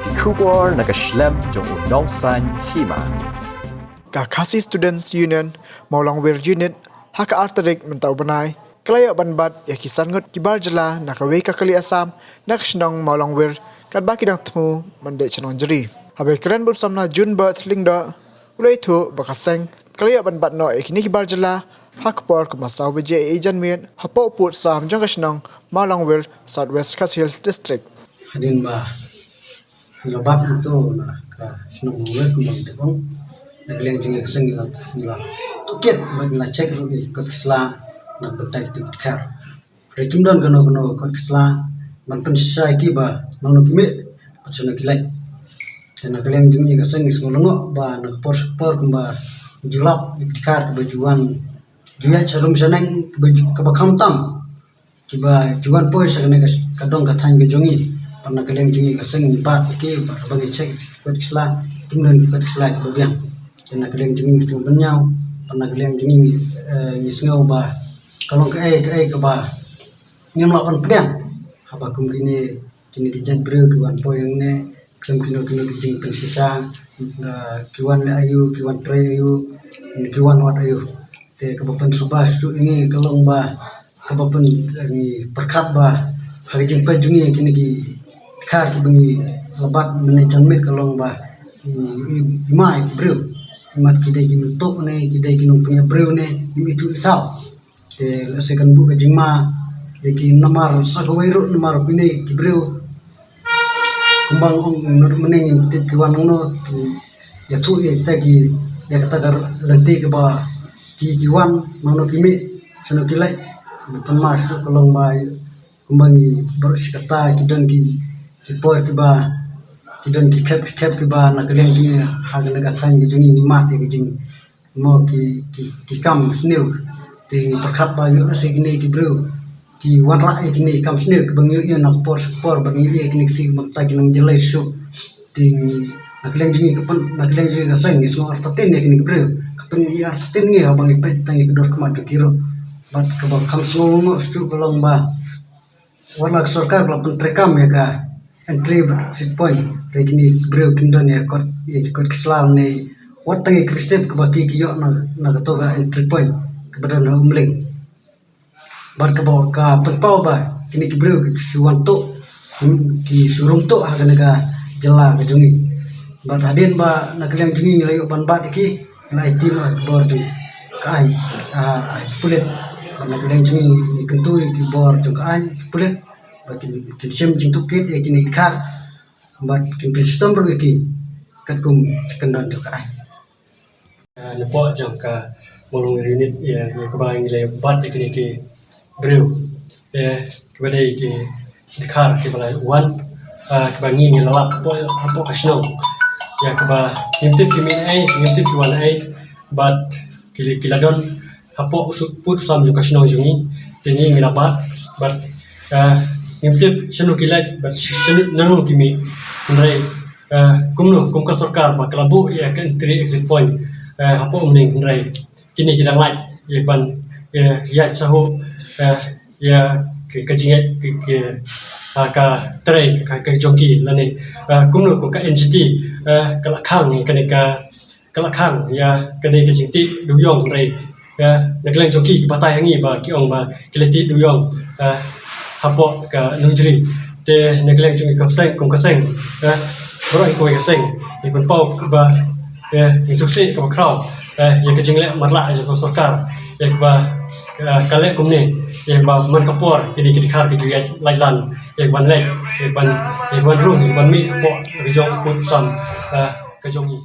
Kikubor nakaslem jong unongsan hima. Kakasi Students Union Maulangwir Unit haka artarik mentau banai kelaya banbat ya kisangut kibar jela nakawe kakali asam nakasnong Maulangwir kad baki dang temu mande chanong jeri habe keren bursamna Jun birth lingda ulai thu bakaseng kelaya banbat no ekini kibar jela hakpor kemasau beje ejanmian hapo put sam jong kasnong Maulangwir Southwest Khasi Hills District hadin ba lebat itu nah ka senang mulai kumbang tekong nagleng jeng seng nila tuket bagla cek rugi kot kisla na betai tu kar rekim don kono kot kisla man pensai ki ba nono kimi pacuna kilai dan nagleng jeng seng ngolongo ba nak por kumba julap dikar kebajuan juya calum seneng ke bakam tam kiba juan pois sagane kadong kathang ke jongi pernah keleng jungi kaseng empat ke bagi cek kot kisla timnan kot kisla ke babiang pernah keleng jungi sing benyau pernah keleng jungi ngisngau ba kalau ke ba ngem lapan pedang apa kum kini dijat bro ke wan poyang ne klem kino kijing pensisa kiwan le ayu kiwan pre ayu kiwan wat ayu te kebapan subas tu ini kalong ba kebapan ni perkat ba hari jengpa jungi kini ki kar ki bengi lebat mene janmit kalong ba imai breu imat kidai ki mentok ne kidai ki nong punya breu ne itu tau te sekan bu ka jingma de ki namar sagawairu namar pine ki breu kumbang ong mene ngintip ki wan no ya tu ta ki ya kata gar lenti ke ba ki wan nono kimi sano kilai kebupan mas kalong ba kumbangi baru sikata kidan ki kipoy kiba kidan ki kep kiba nakaleng jungi haga nagatang ki jungi ni mat ki jing mo ki kam sneu ti perkat ba yo se gini ki bro ki wan ra ki ni kam sneu ki bang yo nak por bang yo ki ni si makta ki nang jelai su ti nakaleng jungi kapan nakaleng jungi gasang ni so artatin ki ni bro kapan ya artatin ni abang ipet tang ki dor kama tu kiro bat ka ba kam sneu stu kolong ba warlak sarkar lapan trekam ya ka entry exit point regini breu kindon ya kot kislan ne watangi kristep ke baki kiyo na katoga entry point ke badan umling bar ke bawa ka penpau ba kini ki breu ki suwan to ki surung to ha naga jela ke jungi bar hadin ba na keleng jungi ngelayo ban bat iki na itin wa bor ju kai pulet na keleng jungi kentui ki bor ju kai pulet batin sem jing tukit ya kini kar bat kin pristom ro iki katkum kendon to kai lepo jang ka molong unit ya kebayang le bat iki ki breu kebade iki dikar ke balai wan kebangi ngelap po kasno ya keba ngintip kimin ngintip wan bat kiladon hapo usuk put sam ju kasno jungi tini ngelabat bat ngintip senu kilat bat senu nanu kimi ndai kum ka sarkar ba kalabu ya kan entry exit point hapo mning ndai kini kidang light ya ban ya sahu ya ke jinget ke ka tray ka joki lani kumnu ko ka NGT kalakhang ni kalakhang ya kane ke jingti duyong ndai nagleng joki batai hangi ba ki ong ba kilati duyong hapo ka nunjri te nagleng jungi kapseng kum kaseng roi ko kaseng ni kun pau ba ni suksi ka kraw ya ke jingle marla aja ko sarkar ya ba kale kum ni ya ba man kapor kini khar ke juya lailan ya ban lek ya ban rung ban mi po ke jong put sam ka jongi